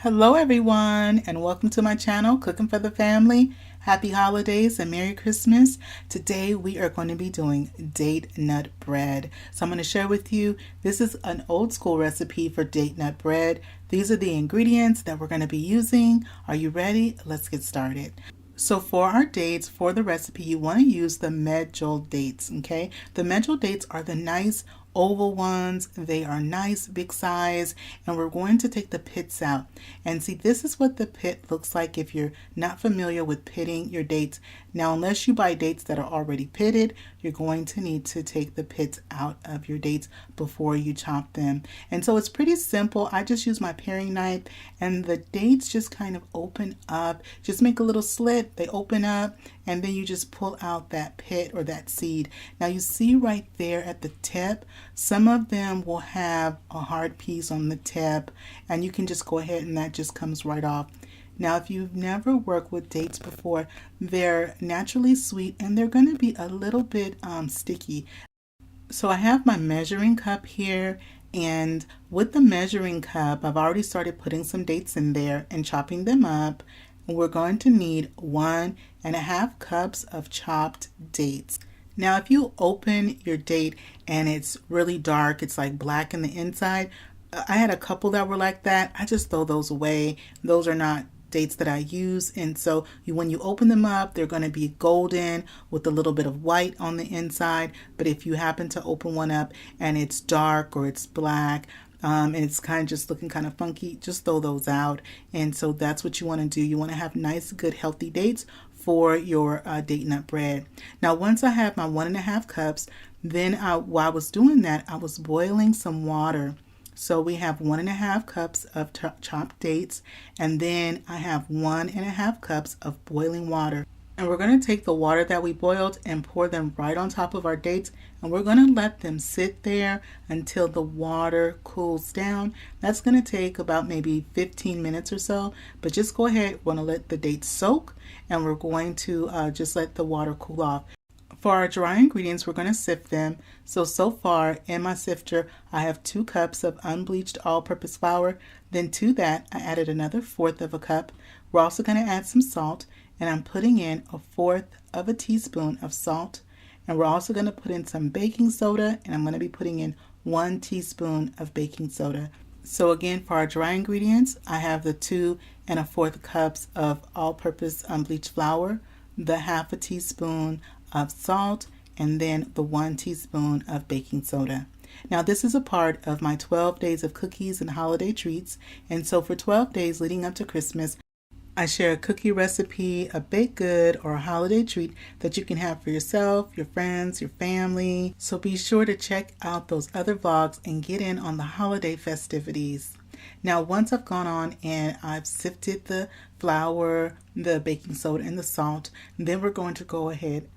Hello everyone and welcome to my channel, Cooking for the Family. Happy holidays and Merry Christmas. Today we are going to be doing date nut bread. So I'm going to share with you, this is an old school recipe for date nut bread. These are the ingredients that we're going to be using. Are you ready? Let's get started. So for our dates, for the recipe, you want to use the Medjool dates, okay? The Medjool dates are the nice oval ones. They are nice, big size, and we're going to take the pits out. And see, this is what the pit looks like if you're not familiar with pitting your dates. Now, unless you buy dates that are already pitted, you're going to need to take the pits out of your dates before you chop them. And so it's pretty simple. I just use my paring knife and the dates just kind of open up. Just make a little slit, they open up, and then you just pull out that pit or that seed. Now you see right there at the tip, some of them will have a hard piece on the tip, and you can just go ahead and that just comes right off. Now, if you've never worked with dates before, they're naturally sweet and they're going to be a little bit sticky. So I have my measuring cup here, and with the measuring cup, I've already started putting some dates in there and chopping them up. We're going to need 1.5 cups of chopped dates. Now, if you open your date and it's really dark, it's like black in the inside, I had a couple that were like that. I just throw those away. Those are not dates that I use, and so when you open them up, they're going to be golden with a little bit of white on the inside. But if you happen to open one up and it's dark or it's black, and it's kind of just looking kind of funky, just throw those out. And so that's what you want to do. You want to have nice, good, healthy dates for your date nut bread. Now, once I have my 1.5 cups, then while I was doing that, I was boiling some water. So we have 1.5 cups of chopped dates, and then I have 1.5 cups of boiling water. And we're going to take the water that we boiled and pour them right on top of our dates, and we're going to let them sit there until the water cools down. That's going to take about maybe 15 minutes or so, but just go ahead. We're going to let the dates soak, and we're going to just let the water cool off. For our dry ingredients, we're going to sift them. So far in my sifter, I have 2 cups of unbleached all-purpose flour. Then to that, I added another 1/4 cup. We're also going to add some salt, and I'm putting in 1/4 teaspoon of salt. And we're also going to put in some baking soda, and I'm going to be putting in 1 teaspoon of baking soda. So again, for our dry ingredients, I have the 2 1/4 cups of all-purpose unbleached flour, the 1/2 teaspoon of salt, and then the 1 teaspoon of baking soda. Now, this is a part of my 12 days of cookies and holiday treats. And so for 12 days leading up to Christmas, I share a cookie recipe, a baked good, or a holiday treat that you can have for yourself, your friends, your family. So be sure to check out those other vlogs and get in on the holiday festivities. Now, once I've gone on and I've sifted the flour, the baking soda, and the salt, then we're going to go ahead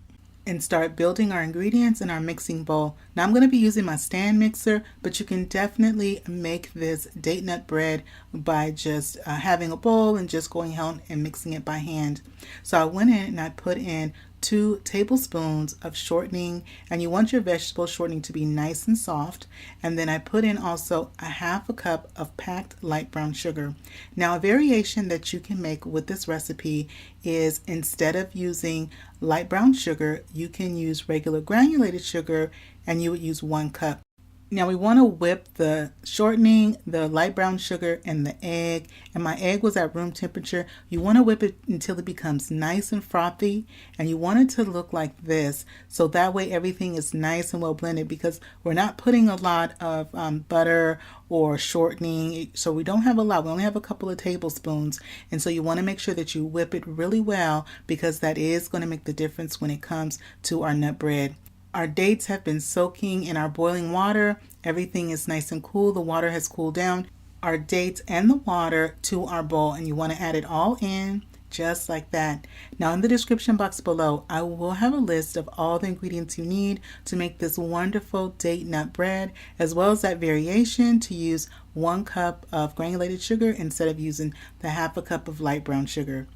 and start building our ingredients in our mixing bowl. Now, I'm going to be using my stand mixer, but you can definitely make this date nut bread by just having a bowl and just going out and mixing it by hand. So I went in and I put in 2 tablespoons of shortening, and you want your vegetable shortening to be nice and soft. And then I put in also 1/2 cup of packed light brown sugar. Now, a variation that you can make with this recipe is, instead of using light brown sugar, you can use regular granulated sugar, and you would use 1 cup. Now, we want to whip the shortening, the light brown sugar, and the egg. And my egg was at room temperature. You want to whip it until it becomes nice and frothy. And you want it to look like this. So that way everything is nice and well blended, because we're not putting a lot of butter or shortening. So we don't have a lot. We only have a couple of tablespoons. And so you want to make sure that you whip it really well, because that is going to make the difference when it comes to our nut bread. Our dates have been soaking in our boiling water. Everything is nice and cool. The water has cooled down. Our dates and the water to our bowl, and you want to add it all in just like that. Now, in the description box below, I will have a list of all the ingredients you need to make this wonderful date nut bread, as well as that variation to use 1 cup of granulated sugar instead of using the 1/2 cup of light brown sugar.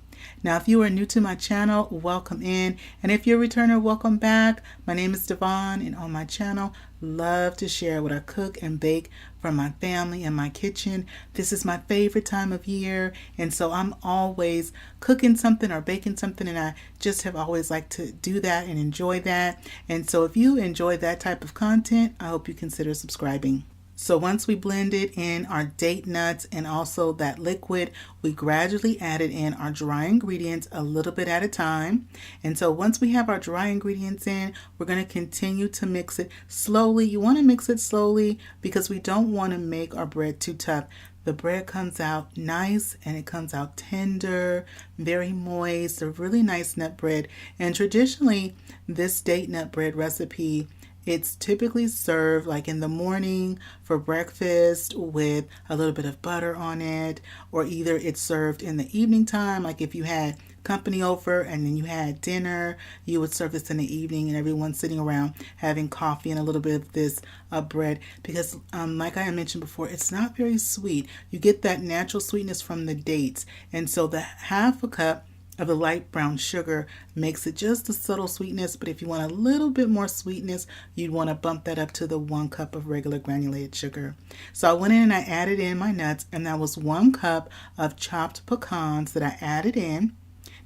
Now, if you are new to my channel, welcome in. And if you're a returner, welcome back. My name is Devon, and on my channel, love to share what I cook and bake from my family and my kitchen. This is my favorite time of year, and so I'm always cooking something or baking something, and I just have always liked to do that and enjoy that. And so if you enjoy that type of content, I hope you consider subscribing. So once we blended in our date nuts and also that liquid, we gradually added in our dry ingredients a little bit at a time. And so once we have our dry ingredients in, we're going to continue to mix it slowly. You want to mix it slowly because we don't want to make our bread too tough. The bread comes out nice and it comes out tender, very moist, a really nice nut bread. And traditionally, this date nut bread recipe, it's typically served like in the morning for breakfast with a little bit of butter on it, or either it's served in the evening time, like if you had company over and then you had dinner, you would serve this in the evening and everyone's sitting around having coffee and a little bit of this bread because like I mentioned before, it's not very sweet. You get that natural sweetness from the dates, and so the half a cup of the light brown sugar makes it just a subtle sweetness, but if you want a little bit more sweetness, you'd want to bump that up to the 1 cup of regular granulated sugar. So I went in and I added in my nuts, and that was 1 cup of chopped pecans that I added in.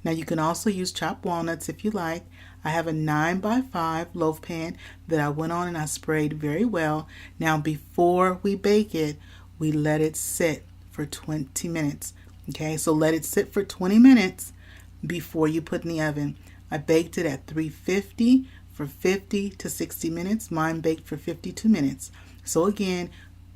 Now you can also use chopped walnuts if you like. I have a 9x5 loaf pan that I went on and I sprayed very well. Now before we bake it, we let it sit for 20 minutes. Okay, so let it sit for 20 minutes before you put in the oven. I baked it at 350 for 50 to 60 minutes. Mine baked for 52 minutes. So again,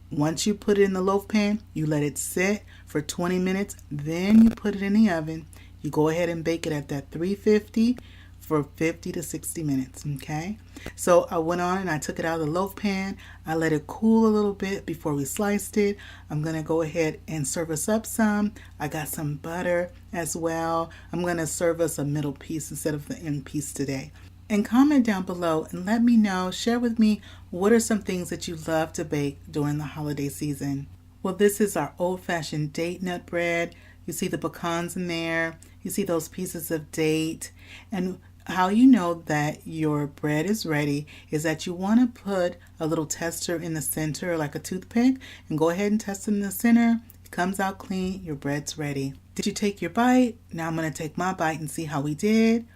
once you put it in the loaf pan, you let it sit for 20 minutes, then you put it in the oven. You go ahead and bake it at that 350 for 50 to 60 minutes, okay? So I went on and I took it out of the loaf pan. I let it cool a little bit before we sliced it. I'm going to go ahead and serve us up some. I got some butter as well. I'm going to serve us a middle piece instead of the end piece today. And comment down below and let me know, share with me, what are some things that you love to bake during the holiday season? Well, this is our old-fashioned date nut bread. You see the pecans in there. You see those pieces of date. And how you know that your bread is ready is that you want to put a little tester in the center like a toothpick and go ahead and test it in the center. It comes out clean. Your bread's ready. Did you take your bite? Now I'm going to take my bite and see how we did.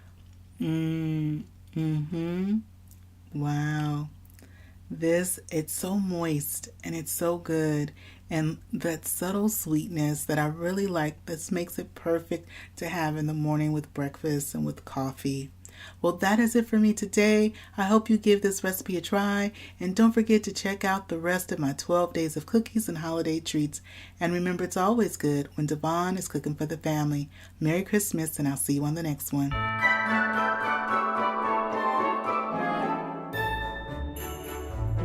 Wow. It's so moist and it's so good. And that subtle sweetness that I really like, this makes it perfect to have in the morning with breakfast and with coffee. Well, that is it for me today. I hope you give this recipe a try. And don't forget to check out the rest of my 12 days of cookies and holiday treats. And remember, it's always good when Devon is cooking for the family. Merry Christmas, and I'll see you on the next one.